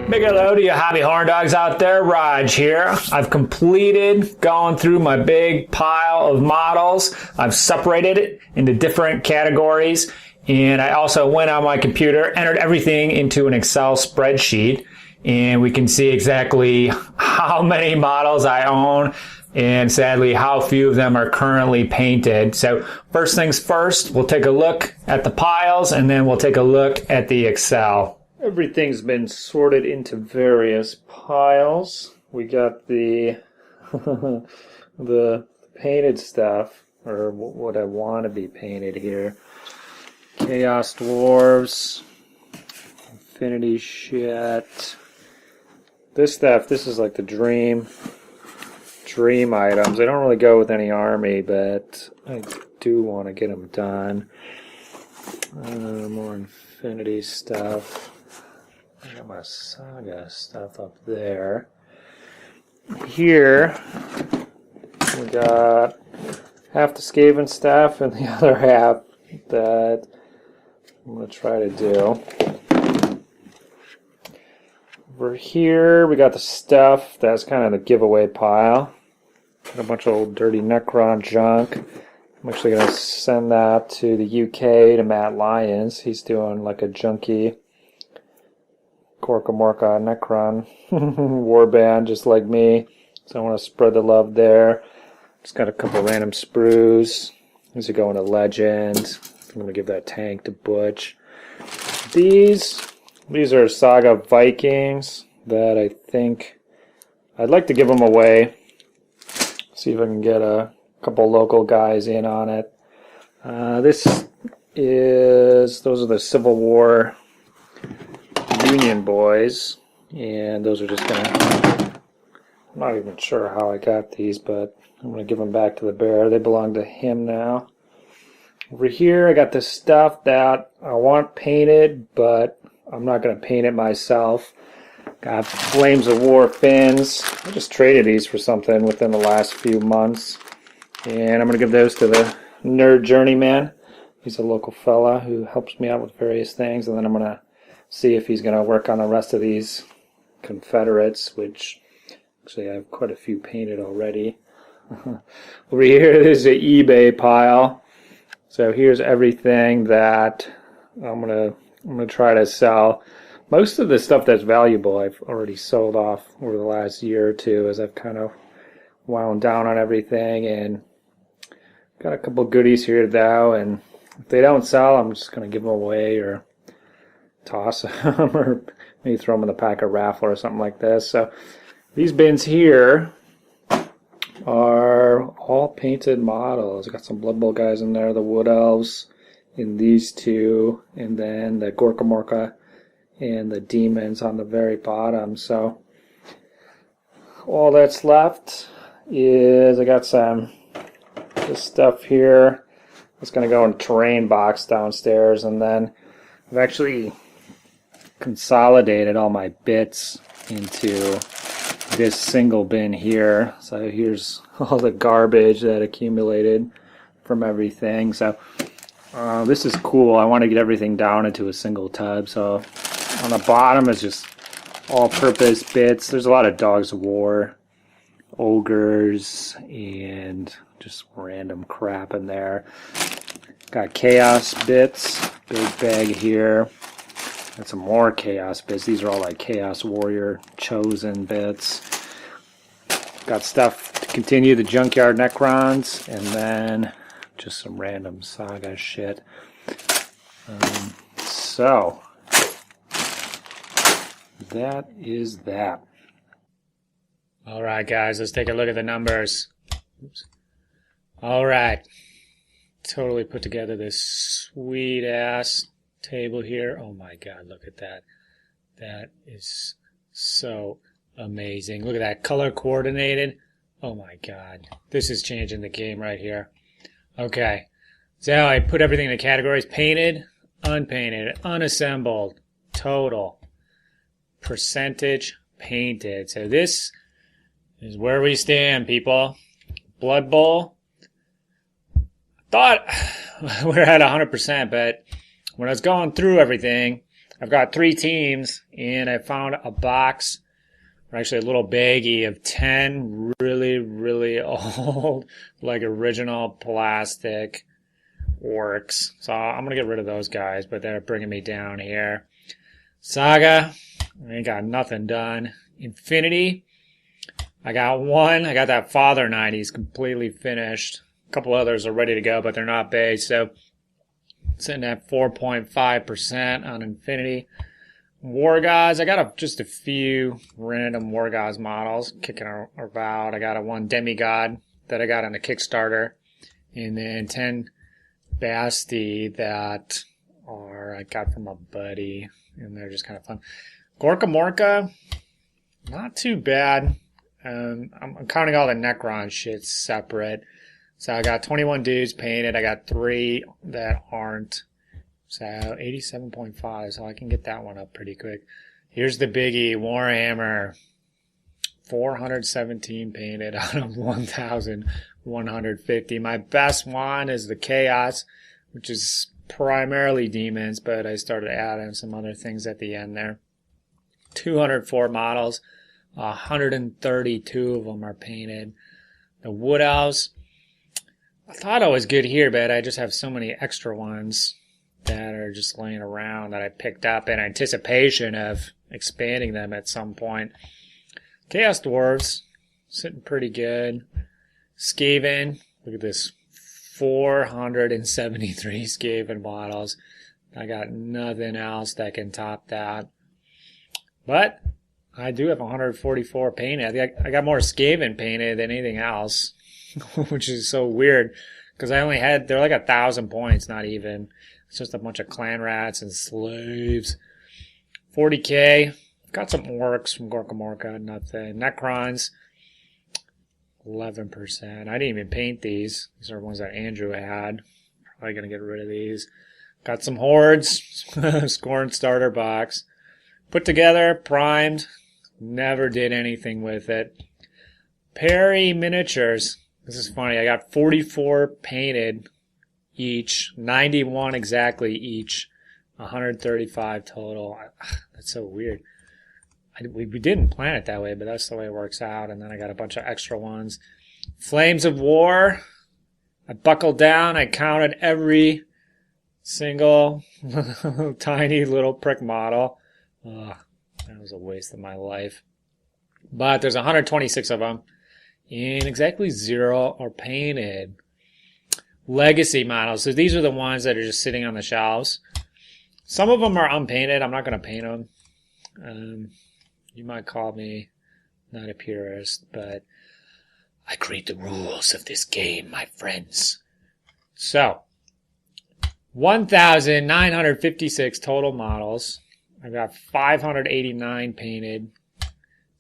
Big hello to you hobby horn dogs out there. Raj here. I've completed going through my big pile of models. I've separated it into different categories, and I also went on my computer, entered everything into an Excel spreadsheet, and we can see exactly how many models I own and sadly how few of them are currently painted. So first things first, we'll take a look at the piles and then we'll take a look at the Excel. Everything's been sorted into various piles. We got the the painted stuff, or what I want to be painted here. Chaos Dwarves, Infinity shit. This stuff, this is like the dream items. I don't really go with any army, but I do want to get them done. More Infinity stuff. I got my Saga stuff up there. Here, we got half the Skaven stuff and the other half that I'm going to try to do. Over here, we got the stuff that's kind of the giveaway pile. Got a bunch of old dirty Necron junk. I'm actually going to send that to the UK to Matt Lyons. He's doing like a junky Gorka Morka Necron warband just like me. So I want to spread the love there. Just got a couple random sprues. These are going to Legend. I'm going to give that tank to Butch. These are Saga Vikings that I think I'd like to give them away. See if I can get a couple local guys in on it. Those are the Civil War Union boys, and those are just gonna, I'm not even sure how I got these, but I'm gonna give them back to the bear. They belong to him now. Over here I got this stuff that I want painted, but I'm not gonna paint it myself. Got Flames of War fins. I just traded these for something within the last few months, and I'm gonna give those to the Nerd Journeyman. He's a local fella who helps me out with various things, and then I'm gonna see if he's going to work on the rest of these Confederates, which actually I have quite a few painted already. Over here there's an eBay pile. So here's everything that I'm gonna try to sell. Most of the stuff that's valuable I've already sold off over the last year or two as I've kind of wound down on everything, and got a couple goodies here though, and if they don't sell I'm just going to give them away or toss them, or maybe throw them in the packer raffle or something like this. So these bins here are all painted models. Got some Blood Bowl guys in there, the Wood Elves in these two, and then the Gorka Morka and the Demons on the very bottom. So all that's left is I got some this stuff here. It's going to go in a terrain box downstairs, and then I've actually consolidated all my bits into this single bin here. So here's all the garbage that accumulated from everything. So this is cool. I want to get everything down into a single tub. So on the bottom is just all-purpose bits. There's a lot of Dogs of War, ogres, and just random crap in there. Got chaos bits, big bag here. Got some more chaos bits. These are all like Chaos Warrior chosen bits. Got stuff to continue the Junkyard Necrons, and then just some random Saga shit. So that is that. Alright guys, let's take a look at the numbers. Oops. Alright. Totally put together this sweet ass table here. Oh my god, look at that. That is so amazing. Look at that, color coordinated. Oh my god, this is changing the game right here. Okay, so I put everything in the categories: painted, unpainted, unassembled, total, percentage, painted. So this is where we stand, people. Blood Bowl, thought we're at 100%, but when I was going through everything, I've got 3 teams, and I found a box, or actually a little baggie of 10 really, really old, like original plastic orcs. So I'm going to get rid of those guys, but they're bringing me down here. Saga, I ain't got nothing done. Infinity, I got one. I got that Father Knight. He's completely finished. A couple others are ready to go, but they're not big. So sitting at 4.5% on Infinity. War Gods, I got just a few random War Gods models kicking about. I got a 1 demigod that I got on the Kickstarter. And then 10 Basti that I got from a buddy. And they're just kind of fun. Gorka Morka, not too bad. I'm counting all the Necron shit separate. So I got 21 dudes painted. I got 3 that aren't. So 87.5. So I can get that one up pretty quick. Here's the biggie, Warhammer. 417 painted out of 1,150. My best one is the Chaos, which is primarily demons, but I started adding some other things at the end there. 204 models, 132 of them are painted. The Wood Elves, I thought I was good here, but I just have so many extra ones that are just laying around that I picked up in anticipation of expanding them at some point. Chaos Dwarves, sitting pretty good. Skaven, look at this. 473 Skaven models. I got nothing else that can top that. But I do have 144 painted. I think I got more Skaven painted than anything else, which is so weird because I only had, they're like 1,000 points, not even. It's just a bunch of clan rats and slaves. 40K. Got some orcs from Gorka Morka, nothing. Necrons. 11%. I didn't even paint these. These are ones that Andrew had. Probably going to get rid of these. Got some hordes. Scorn starter box. Put together, primed. Never did anything with it. Perry miniatures. This is funny. I got 44 painted each. 91 exactly each. 135 total. That's so weird. We didn't plan it that way, but that's the way it works out. And then I got a bunch of extra ones. Flames of War. I buckled down. I counted every single tiny little prick model. That was a waste of my life. But there's 126 of them. And exactly 0 are painted. Legacy models. So these are the ones that are just sitting on the shelves. Some of them are unpainted. I'm not going to paint them. You might call me not a purist, but I create the rules of this game, my friends. So, 1,956 total models. I got 589 painted.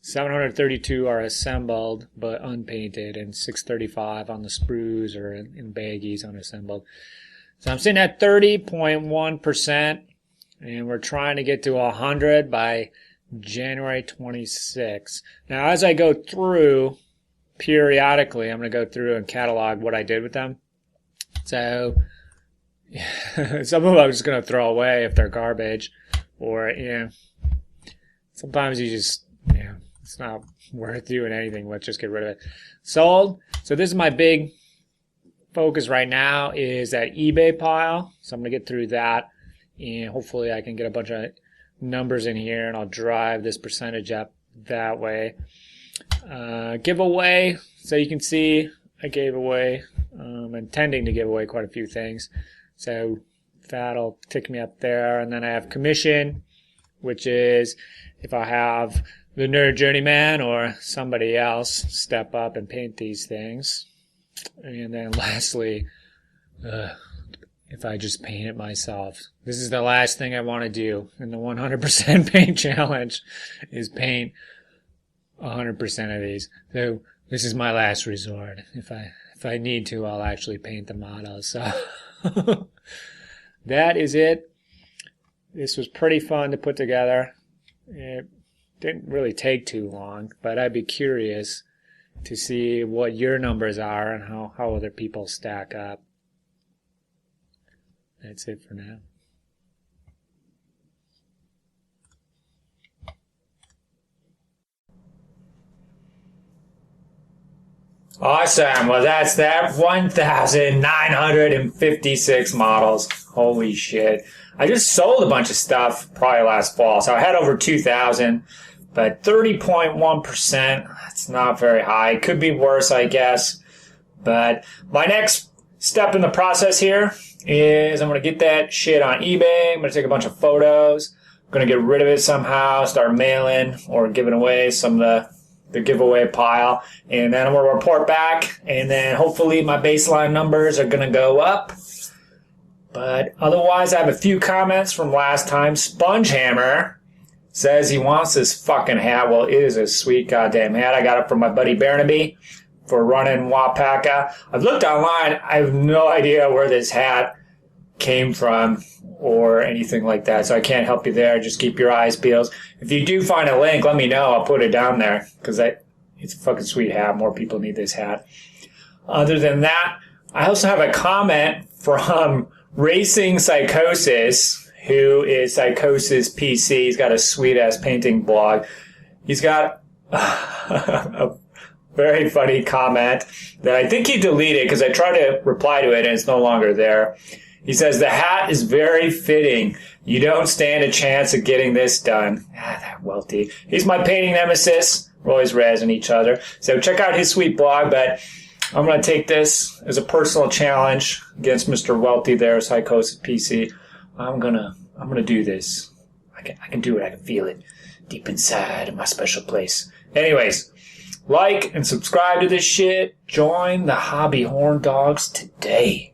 732 are assembled but unpainted, and 635 on the sprues or in baggies unassembled. So I'm sitting at 30.1%, and we're trying to get to 100 by January 26th. Now, as I go through, periodically, I'm going to go through and catalog what I did with them. So, some of them I'm just going to throw away if they're garbage. Or, sometimes you just, it's not worth doing anything with. Just get rid of it. Sold. So this is my big focus right now is that eBay pile. So I'm going to get through that. And hopefully I can get a bunch of numbers in here, and I'll drive this percentage up that way. Giveaway, so you can see I gave away, intending to give away quite a few things, so that'll tick me up there. And then I have commission, which is if I have the Nerd Journeyman or somebody else step up and paint these things. And then lastly, if I just paint it myself. This is the last thing I want to do in the 100% paint challenge is paint 100% of these. So this is my last resort. If I need to, I'll actually paint the models. So that is it. This was pretty fun to put together. It didn't really take too long, but I'd be curious to see what your numbers are and how other people stack up. That's it for now. Awesome. Well, that's that. 1,956 models. Holy shit. I just sold a bunch of stuff probably last fall, so I had over 2,000, but 30.1%, that's not very high. Could be worse, I guess. But my next step in the process here is I'm going to get that shit on eBay. I'm going to take a bunch of photos. I'm going to get rid of it somehow, start mailing or giving away some of the giveaway pile. And then I'm going to report back, and then hopefully my baseline numbers are going to go up. But otherwise, I have a few comments from last time. Spongehammer says he wants this fucking hat. Well, it is a sweet goddamn hat. I got it from my buddy Barnaby for running Wapaka. I've looked online. I have no idea where this hat came from or anything like that, so I can't help you there. Just keep your eyes peeled. If you do find a link, let me know. I'll put it down there because it's a fucking sweet hat. More people need this hat. Other than that, I also have a comment from Racing Psychosis, who is Psychosis PC. He's got a sweet-ass painting blog. He's got a very funny comment that I think he deleted because I tried to reply to it and it's no longer there. He says, the hat is very fitting. You don't stand a chance of getting this done. That Welty. He's my painting nemesis. We're always razzing each other. So check out his sweet blog, but I'm going to take this as a personal challenge against Mr. Welty there, Psychosis PC. I'm gonna do this. I can do it. I can feel it deep inside in my special place. Anyways, like and subscribe to this shit. Join the Hobby Horn Dogs today.